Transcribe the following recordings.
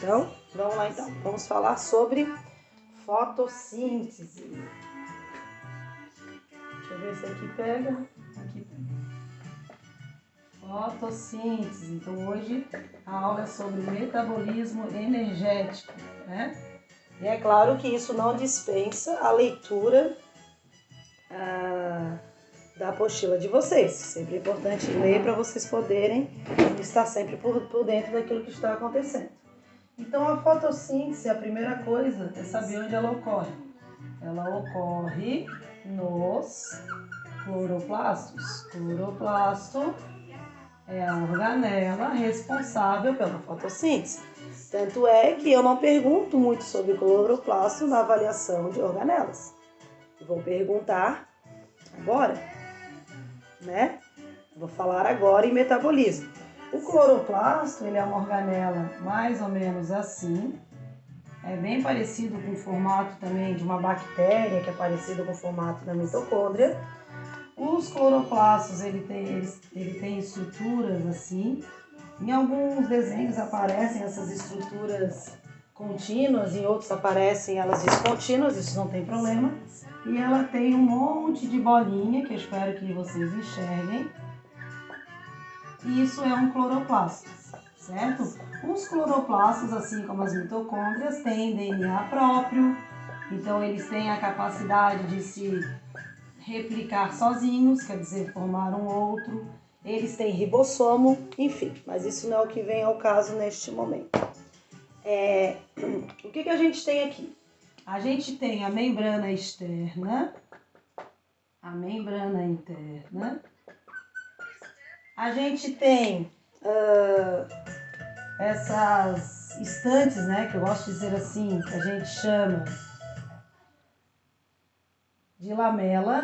Então, vamos lá então. Vamos falar sobre fotossíntese. Deixa eu ver se aqui pega. Aqui pega. Fotossíntese. Então, hoje a aula é sobre metabolismo energético, né? E é claro que isso não dispensa a leitura da apostila de vocês. Sempre é importante ler para vocês poderem estar sempre por dentro daquilo que está acontecendo. Então, a fotossíntese, a primeira coisa é saber onde ela ocorre. Ela ocorre nos cloroplastos. Cloroplasto é a organela responsável pela fotossíntese. Tanto é que eu não pergunto muito sobre cloroplasto na avaliação de organelas. Eu vou perguntar agora, né? Vou falar agora em metabolismo. O cloroplasto, ele é uma organela mais ou menos assim. É bem parecido com o formato também de uma bactéria, que é parecido com o formato da mitocôndria. Os cloroplastos, ele tem estruturas assim. Em alguns desenhos aparecem essas estruturas contínuas, em outros aparecem elas descontínuas, isso não tem problema. E ela tem um monte de bolinha, que eu espero que vocês enxerguem. E isso é um cloroplasto, certo? Os cloroplastos, assim como as mitocôndrias, têm DNA próprio, então eles têm a capacidade de se replicar sozinhos, quer dizer, formar um outro. Eles têm ribossomo, enfim, mas isso não é o que vem ao caso neste momento. O que a gente tem aqui? A gente tem a membrana externa, a membrana interna. A gente tem essas estantes, né, que eu gosto de dizer assim, que a gente chama de lamela.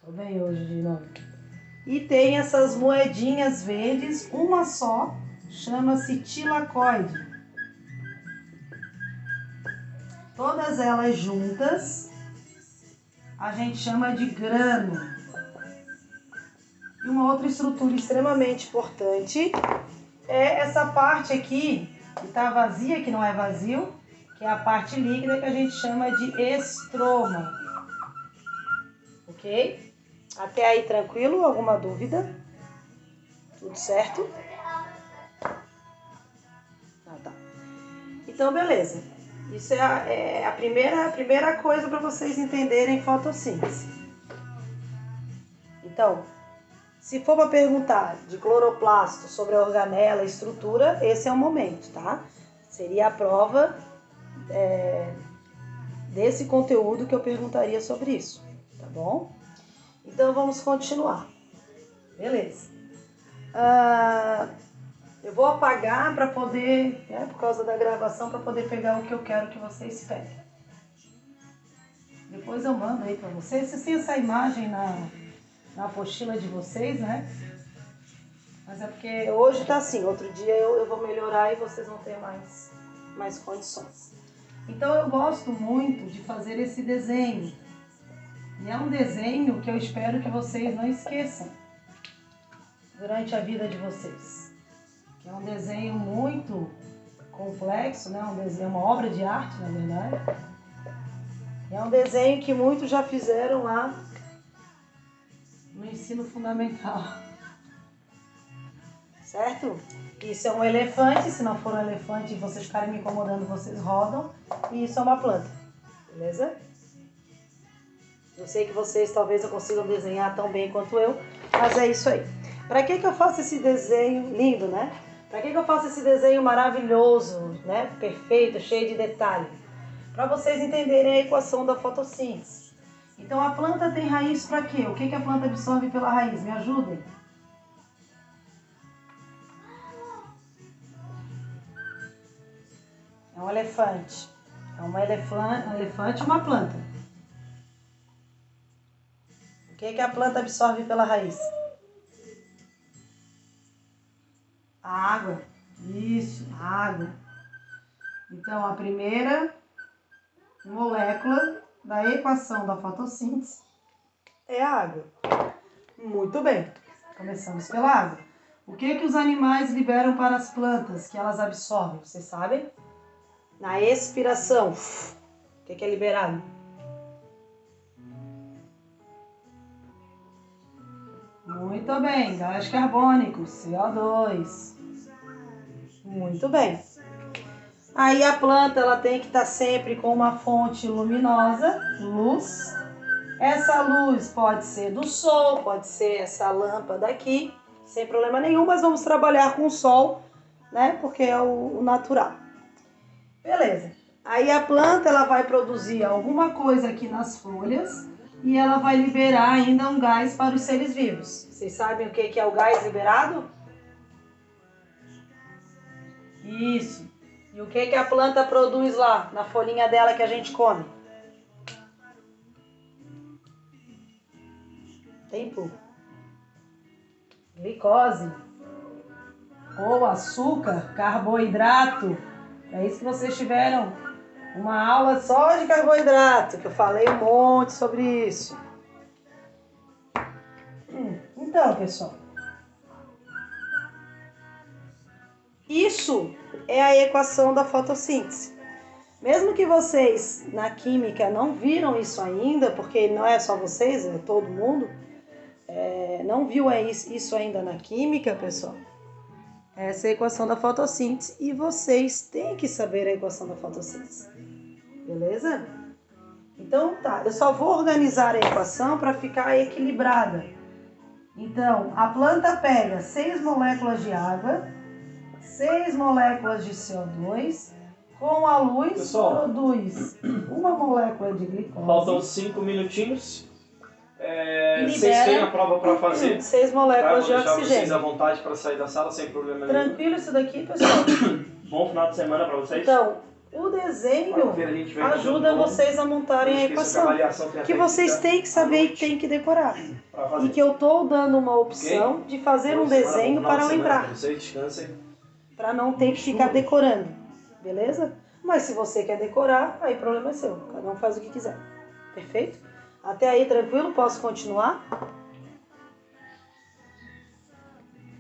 Tô bem hoje de novo. E tem essas moedinhas verdes, uma só, chama-se tilacoide. Todas elas juntas a gente chama de grano. E uma outra estrutura extremamente importante é essa parte aqui, que está vazia, que não é vazio, que é a parte líquida que a gente chama de estroma. Ok? Até aí tranquilo? Alguma dúvida? Tudo certo? Tá. Então, beleza. Isso é a primeira coisa para vocês entenderem fotossíntese. Então, se for para perguntar de cloroplasto sobre a organela, a estrutura, esse é o momento, tá? Seria a prova desse conteúdo que eu perguntaria sobre isso, tá bom? Então, vamos continuar. Beleza. Eu vou apagar para poder, por causa da gravação, para poder pegar o que eu quero que vocês peguem. Depois eu mando aí para vocês. Vocês têm essa imagem na apostila de vocês, né? Mas é porque hoje tá assim, outro dia eu vou melhorar e vocês vão ter mais condições. Então eu gosto muito de fazer esse desenho. E é um desenho que eu espero que vocês não esqueçam durante a vida de vocês. Que é um desenho muito complexo, né? Um desenho, uma obra de arte, na verdade. É um desenho que muitos já fizeram lá no ensino fundamental. Certo? Isso é um elefante, se não for um elefante e vocês ficarem me incomodando, vocês rodam. E isso é uma planta, beleza? Eu sei que vocês talvez não consigam desenhar tão bem quanto eu, mas é isso aí. Para que eu faço esse desenho lindo, né? Para que eu faço esse desenho maravilhoso, né? Perfeito, cheio de detalhe? Para vocês entenderem a equação da fotossíntese. Então a planta tem raiz para quê? O que a planta absorve pela raiz? Me ajudem. É um elefante. É um elefante e uma planta. O que a planta absorve pela raiz? A água. Isso, a água. Então, a primeira molécula da equação da fotossíntese é a água. Muito bem. Começamos pela água. O que os animais liberam para as plantas que elas absorvem? Vocês sabem? Na expiração, o que é liberado? Muito bem, gás carbônico, CO2. Muito bem. Aí a planta ela tem que estar sempre com uma fonte luminosa, luz. Essa luz pode ser do sol, pode ser essa lâmpada aqui, sem problema nenhum, mas vamos trabalhar com o sol, né? Porque é o natural. Beleza. Aí a planta ela vai produzir alguma coisa aqui nas folhas e ela vai liberar ainda um gás para os seres vivos. Vocês sabem o que é o gás liberado? Isso. E o que a planta produz lá na folhinha dela que a gente come? Tempo. Glicose. Ou açúcar, carboidrato. É isso que vocês tiveram uma aula só de carboidrato, que eu falei um monte sobre isso. Então, pessoal, isso é a equação da fotossíntese. Mesmo que vocês na química não viram isso ainda, porque não é só vocês, é todo mundo, não viu isso ainda na química, pessoal. Essa é a equação da fotossíntese e vocês têm que saber a equação da fotossíntese. Beleza? Então tá, eu só vou organizar a equação para ficar equilibrada. Então, a planta pega 6 moléculas de água, 6 moléculas de CO2, com a luz pessoal, produz uma molécula de glicose. Faltam 5 minutinhos. Vocês têm a prova para fazer. 6 moléculas de oxigênio. Vocês à vontade para sair da sala sem problema nenhum. Tranquilo isso daqui, pessoal? Bom final de semana para vocês. Então, o desenho ajuda vocês a montarem a equação. Que vocês têm que saber e têm que decorar. E que eu estou dando uma opção de fazer um desenho para lembrar. Para não ter que ficar decorando. Beleza? Mas se você quer decorar, aí o problema é seu. Cada um faz o que quiser. Perfeito? Até aí, tranquilo? Posso continuar?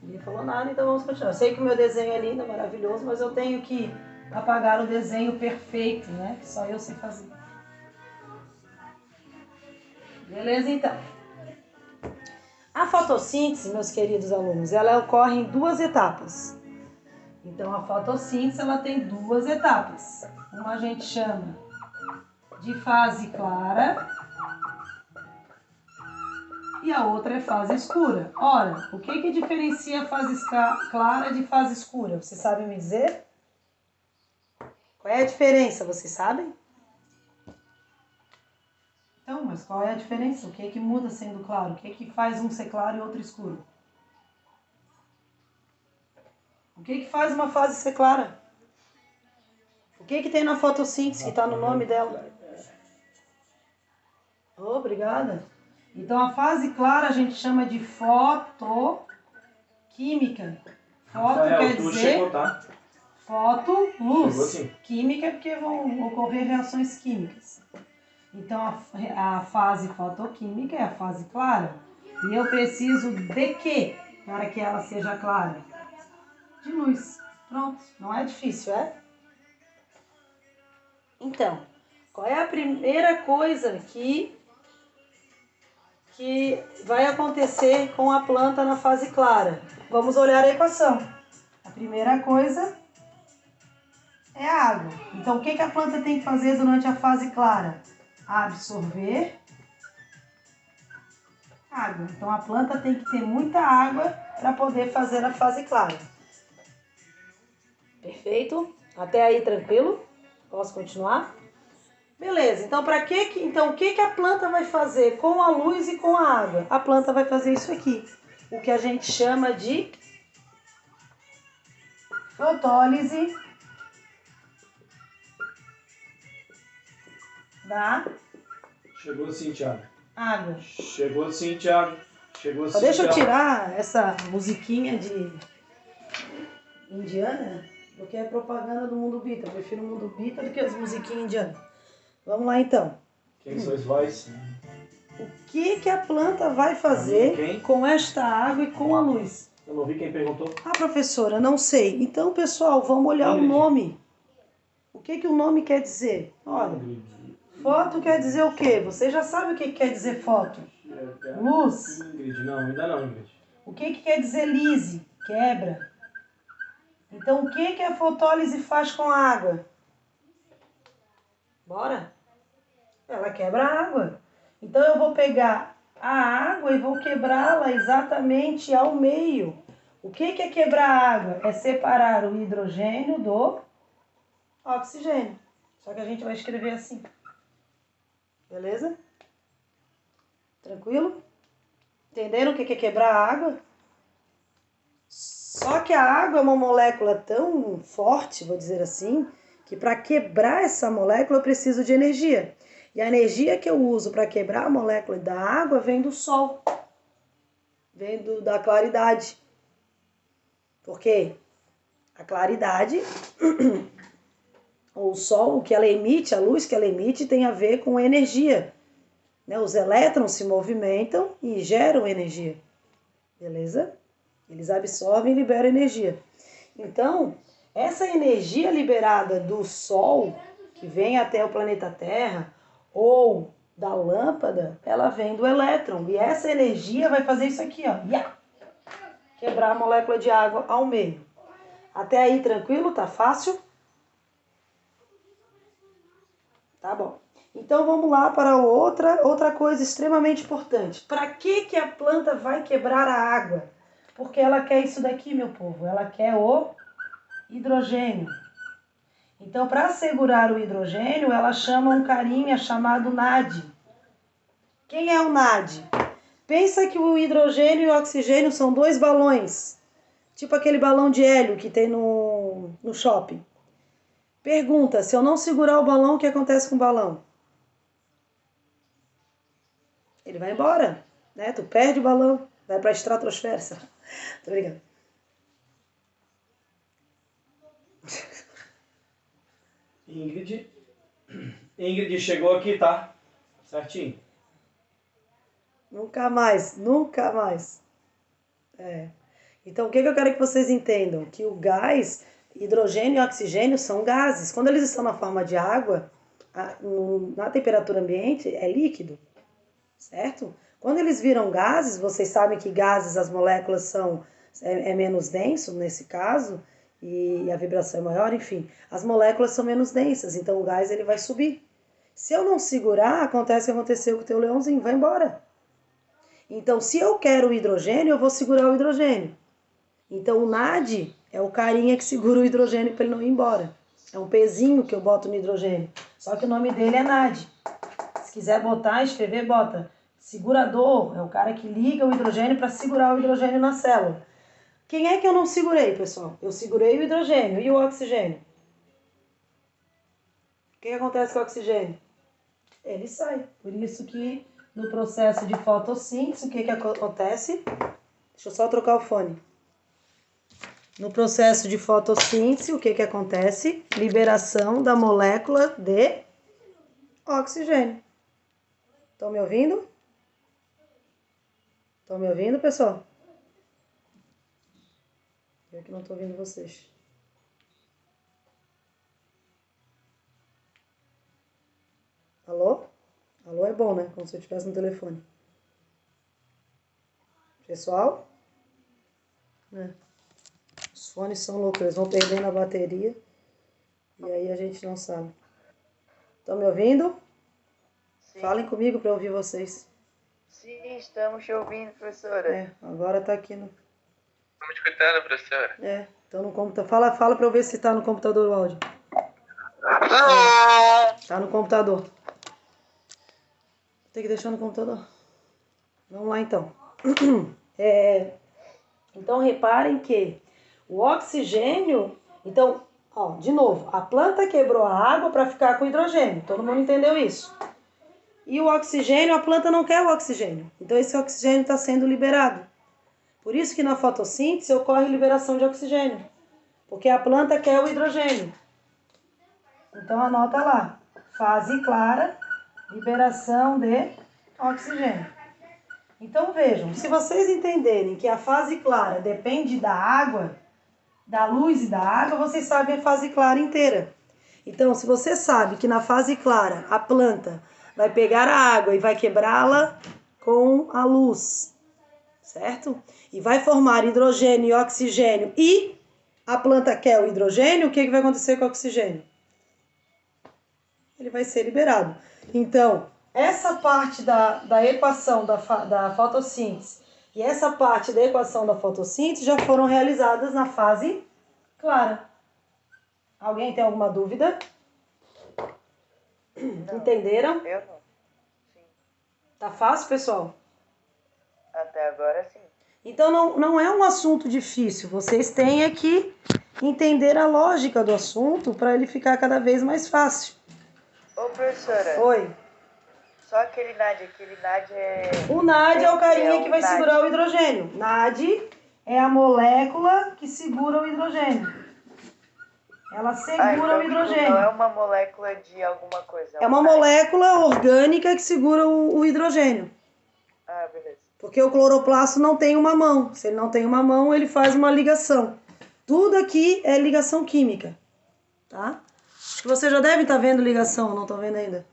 Ninguém falou nada, então vamos continuar. Eu sei que o meu desenho é lindo, maravilhoso, mas eu tenho que apagar o desenho perfeito, né? Que só eu sei fazer. Beleza, então. A fotossíntese, meus queridos alunos, ela ocorre em 2 etapas. Então, a fotossíntese, ela tem 2 etapas. Uma a gente chama de fase clara e a outra é fase escura. Ora, o que diferencia a fase clara de fase escura? Vocês sabem me dizer? Qual é a diferença? Vocês sabem? Então, mas qual é a diferença? O que muda sendo claro? O que faz um ser claro e outro escuro? O que faz uma fase ser clara? O que tem na fotossíntese que está no nome dela? Obrigada. Então, a fase clara a gente chama de fotoquímica. Foto quer dizer foto, luz. Química é porque vão ocorrer reações químicas. Então, a fase fotoquímica é a fase clara. E eu preciso de quê para que ela seja clara? De luz. Pronto. Não é difícil, é? Então, qual é a primeira coisa que vai acontecer com a planta na fase clara? Vamos olhar a equação. A primeira coisa é a água. Então, o que a planta tem que fazer durante a fase clara? Absorver água. Então, a planta tem que ter muita água para poder fazer a fase clara. Perfeito? Até aí, tranquilo? Posso continuar? Beleza, então o que a planta vai fazer com a luz e com a água? A planta vai fazer isso aqui, o que a gente chama de fotólise da Chegou sim, Thiago. Água. Chegou sim, Thiago. Chegou sim. Deixa eu tirar essa musiquinha de indiana, porque é propaganda do Mundo Bita. Eu prefiro o Mundo Bita do que as musiquinhas indianas. Vamos lá então. Quem sois vós? O que a planta vai fazer com esta água e com a luz? Eu não vi quem perguntou. Ah, professora, não sei. Então, pessoal, vamos olhar o nome. O que o nome quer dizer? Olha, foto quer dizer o quê? Você já sabe o que quer dizer foto. Luz. Ingrid, não, ainda não, Ingrid. O que quer dizer lise? Quebra. Então, o que a fotólise faz com a água? Bora? Ela quebra a água. Então, eu vou pegar a água e vou quebrá-la exatamente ao meio. O que é quebrar a água? É separar o hidrogênio do oxigênio. Só que a gente vai escrever assim. Beleza? Tranquilo? Entenderam o que é quebrar a água? Só que a água é uma molécula tão forte, vou dizer assim, que para quebrar essa molécula eu preciso de energia. E a energia que eu uso para quebrar a molécula da água vem do sol. Vem da claridade. Porque a claridade, ou o sol, o que ela emite, a luz que ela emite, tem a ver com energia. Né? Os elétrons se movimentam e geram energia. Beleza? Eles absorvem e liberam energia. Então, essa energia liberada do Sol, que vem até o planeta Terra, ou da lâmpada, ela vem do elétron. E essa energia vai fazer isso aqui, ó. Quebrar a molécula de água ao meio. Até aí, tranquilo? Tá fácil? Tá bom. Então, vamos lá para outra coisa extremamente importante. Para que a planta vai quebrar a água? Porque ela quer isso daqui, meu povo. Ela quer o hidrogênio. Então, para segurar o hidrogênio, ela chama um carinha chamado NAD. Quem é o NAD? Pensa que o hidrogênio e o oxigênio são dois balões. Tipo aquele balão de hélio que tem no shopping. Pergunta, se eu não segurar o balão, o que acontece com o balão? Ele vai embora, né? Tu perde o balão, vai para a estratosfera. Tô brincando. Ingrid chegou aqui, tá? Certinho? Nunca mais, nunca mais. Então, o que eu quero que vocês entendam? Que o gás, hidrogênio e oxigênio são gases. Quando eles estão na forma de água, na temperatura ambiente, é líquido, certo? Quando eles viram gases, vocês sabem que gases, as moléculas é menos denso, nesse caso, e a vibração é maior, enfim. As moléculas são menos densas, então o gás ele vai subir. Se eu não segurar, acontece o que aconteceu com o teu leãozinho, vai embora. Então, se eu quero o hidrogênio, eu vou segurar o hidrogênio. Então, o NAD é o carinha que segura o hidrogênio para ele não ir embora. É um pezinho que eu boto no hidrogênio. Só que o nome dele é NAD. Se quiser botar, escrever, bota. Segurador é o cara que liga o hidrogênio para segurar o hidrogênio na célula. Quem é que eu não segurei, pessoal? Eu segurei o hidrogênio e o oxigênio. O que acontece com o oxigênio? Ele sai. Por isso que no processo de fotossíntese, o que acontece? Deixa eu só trocar o fone. No processo de fotossíntese, o que acontece? Liberação da molécula de oxigênio. Estão me ouvindo? Estão me ouvindo, pessoal? Eu que não estou ouvindo vocês. Alô? Alô é bom, né? Como se eu estivesse no telefone. Pessoal? Os fones são loucos, eles vão perdendo a bateria e aí a gente não sabe. Estão me ouvindo? Sim. Falem comigo para ouvir vocês. Sim, estamos te ouvindo, professora. Agora tá aqui no... Estamos escutando, professora. Então no computador. Fala para eu ver se tá no computador o áudio. Tá no computador. Tem que deixar no computador. Vamos lá então. Então reparem que o oxigênio... Então, ó, de novo, a planta quebrou a água para ficar com hidrogênio. Todo mundo entendeu isso? E o oxigênio, a planta não quer o oxigênio. Então esse oxigênio está sendo liberado. Por isso que na fotossíntese ocorre liberação de oxigênio. Porque a planta quer o hidrogênio. Então anota lá. Fase clara, liberação de oxigênio. Então vejam, se vocês entenderem que a fase clara depende da água, da luz e da água, vocês sabem a fase clara inteira. Então, se você sabe que na fase clara a planta vai pegar a água e vai quebrá-la com a luz, certo? E vai formar hidrogênio e oxigênio e a planta quer o hidrogênio, o que vai acontecer com o oxigênio? Ele vai ser liberado. Então, essa parte da equação da fotossíntese e essa parte da equação da fotossíntese já foram realizadas na fase clara. Alguém tem alguma dúvida? Não. Entenderam? Eu não. Sim. Tá fácil, pessoal? Até agora, sim. Então, não é um assunto difícil. Vocês têm é que entender a lógica do assunto para ele ficar cada vez mais fácil. Ô, professora. Oi. Só aquele NAD é... O NAD é o carinha que vai segurar o hidrogênio. NAD é a molécula que segura o hidrogênio. Ela segura o hidrogênio. Não é uma molécula de alguma coisa. É uma molécula orgânica que segura o hidrogênio. Ah, beleza. Porque o cloroplasto não tem uma mão. Se ele não tem uma mão, ele faz uma ligação. Tudo aqui é ligação química. Tá? Acho que você já deve estar vendo ligação, não estão vendo ainda?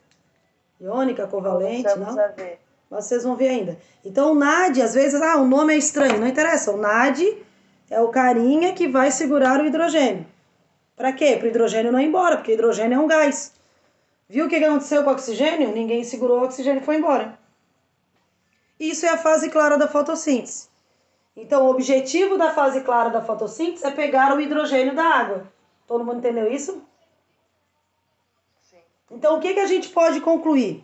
Iônica, covalente, não? Vamos ver. Mas vocês vão ver ainda. Então o NAD, às vezes, o nome é estranho, não interessa. O NAD é o carinha que vai segurar o hidrogênio. Para quê? Para o hidrogênio não ir embora, porque o hidrogênio é um gás. Viu o que aconteceu com o oxigênio? Ninguém segurou o oxigênio e foi embora. Isso é a fase clara da fotossíntese. Então o objetivo da fase clara da fotossíntese é pegar o hidrogênio da água. Todo mundo entendeu isso? Então, o que a gente pode concluir?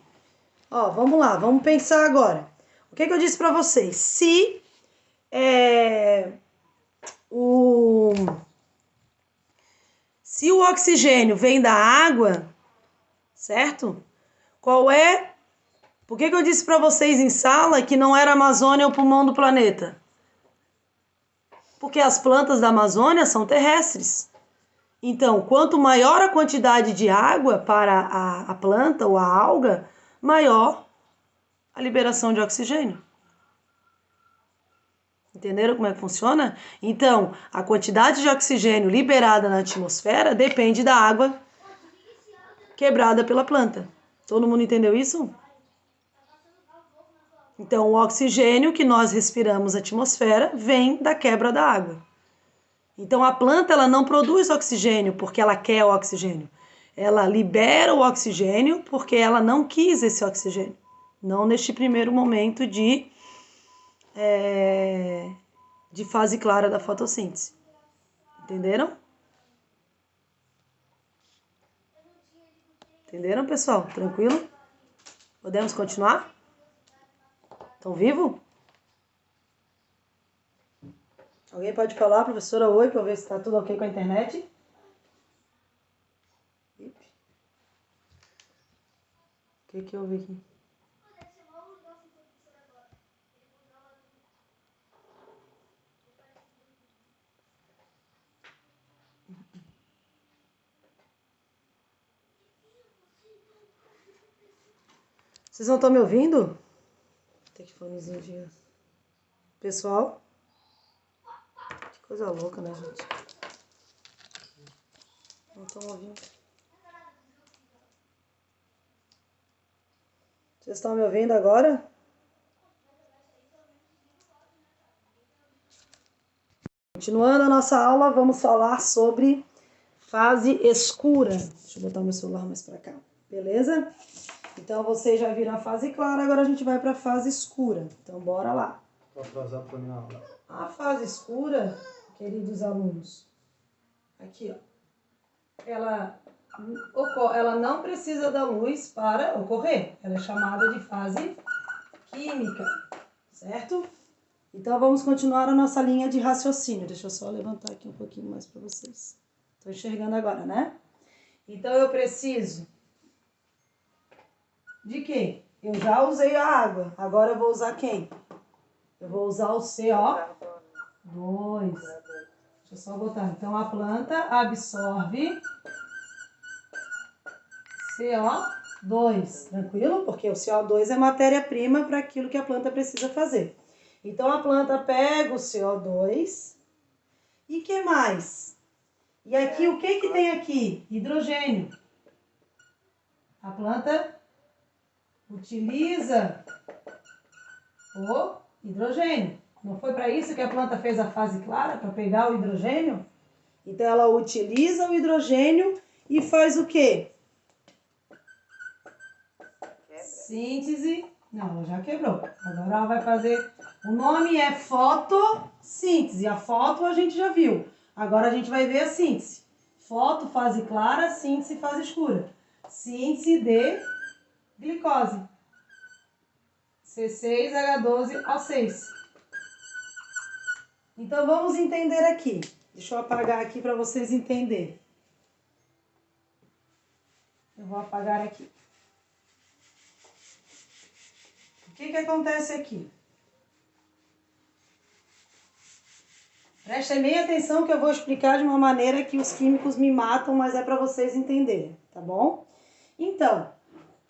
Ó, vamos lá, vamos pensar agora. O que eu disse para vocês? Se o oxigênio vem da água, certo? Por que eu disse para vocês em sala que não era a Amazônia o pulmão do planeta? Porque as plantas da Amazônia são terrestres. Então, quanto maior a quantidade de água para a planta ou a alga, maior a liberação de oxigênio. Entenderam como é que funciona? Então, a quantidade de oxigênio liberada na atmosfera depende da água quebrada pela planta. Todo mundo entendeu isso? Então, o oxigênio que nós respiramos na atmosfera vem da quebra da água. Então a planta ela não produz oxigênio porque ela quer o oxigênio. Ela libera o oxigênio porque ela não quis esse oxigênio. Não neste primeiro momento de fase clara da fotossíntese. Entenderam? Entenderam, pessoal? Tranquilo? Podemos continuar? Estão vivos? Alguém pode falar, professora, oi, para ver se está tudo ok com a internet? O que houve aqui? Vocês não estão me ouvindo? Tem que fonezinho de... Pessoal? Coisa louca, né, gente? Não estão ouvindo. Vocês estão me ouvindo agora? Continuando a nossa aula, vamos falar sobre fase escura. Deixa eu botar meu celular mais pra cá. Beleza? Então, vocês já viram a fase clara, agora a gente vai pra fase escura. Então, bora lá. Vou atrasar pra minha aula. A fase escura, queridos alunos, aqui, ó, ela não precisa da luz para ocorrer. Ela é chamada de fase química, certo? Então, vamos continuar a nossa linha de raciocínio. Deixa eu só levantar aqui um pouquinho mais para vocês. Estou enxergando agora, né? Então, eu preciso de quê? Eu já usei a água. Agora eu vou usar quem? Eu vou usar o CO2. Deixa eu só botar. Então, a planta absorve CO2 2. Tranquilo? Porque o CO2 é matéria-prima para aquilo que a planta precisa fazer. Então, a planta pega o CO2 e o que mais? E aqui, o que tem aqui? Hidrogênio. A planta utiliza o hidrogênio. Não foi para isso que a planta fez a fase clara? Para pegar o hidrogênio? Então, ela utiliza o hidrogênio e faz o quê? Síntese. Não, ela já quebrou. Agora ela vai fazer... O nome é fotossíntese. A foto a gente já viu. Agora a gente vai ver a síntese. Foto, fase clara, síntese, fase escura. Síntese de glicose. C6H12O6. Então vamos entender aqui. Deixa eu apagar aqui para vocês entenderem. Eu vou apagar aqui. O que acontece aqui? Prestem bem atenção que eu vou explicar de uma maneira que os químicos me matam, mas é para vocês entenderem, tá bom? Então,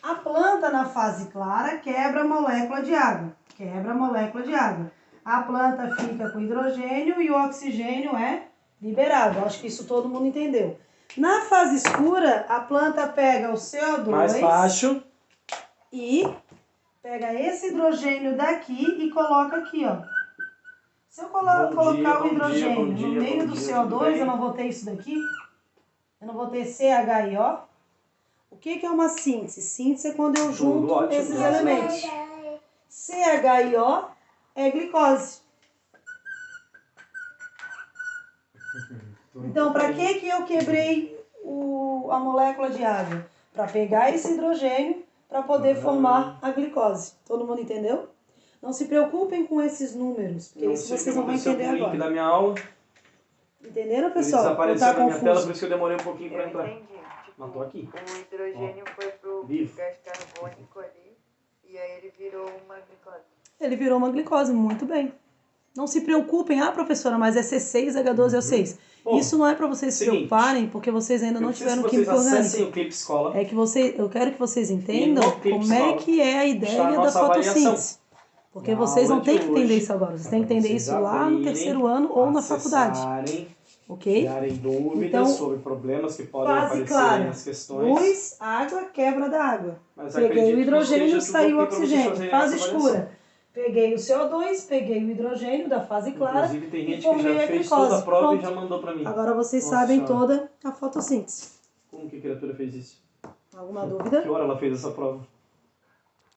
a planta na fase clara quebra a molécula de água. Quebra a molécula de água. A planta fica com hidrogênio e o oxigênio é liberado. Acho que isso todo mundo entendeu. Na fase escura, a planta pega o CO2 mais baixo e pega esse hidrogênio daqui e coloca aqui, ó. Se eu colocar o hidrogênio no meio do CO2, eu não vou ter isso daqui? Eu não vou ter CHIO? O que é uma síntese? Síntese é quando eu junto esses elementos. CHIO é glicose. Então, para que eu quebrei a molécula de água? Para pegar esse hidrogênio para poder formar a glicose. Todo mundo entendeu? Não se preocupem com esses números, porque isso vocês não vão entender agora. Link da minha aula. Entenderam, pessoal? Ele desapareceu na minha tela, por isso que eu demorei um pouquinho para entrar. Entendi. Tipo, Mas tô aqui. O hidrogênio foi pro Vivo. gás carbônico ali e aí ele virou uma glicose. Ele virou uma glicose, muito bem. Não se preocupem, professora, mas é C6H12O6. Bom, isso não é para vocês se preocuparem, porque vocês ainda não tiveram química orgânica. O Clipe Escola. É que eu quero que vocês entendam como é que é a ideia da fotossíntese. Porque vocês não têm que entender isso agora. Vocês têm que entender isso lá no terceiro ano ou na faculdade. Ok? Tirarem dúvidas então, sobre problemas que podem aparecer clara, nas questões. Luz, água, quebra da água. Mas peguei o hidrogênio, saiu o oxigênio. Fase essa escura. Peguei o CO2, peguei o hidrogênio da fase clara. Inclusive tem gente e que formei já a fez glicose. toda a prova Pronto. e já mandou pra mim. Agora vocês Nossa sabem senhora. toda a fotossíntese. Como que a criatura fez isso? Alguma dúvida? Que hora ela fez essa prova?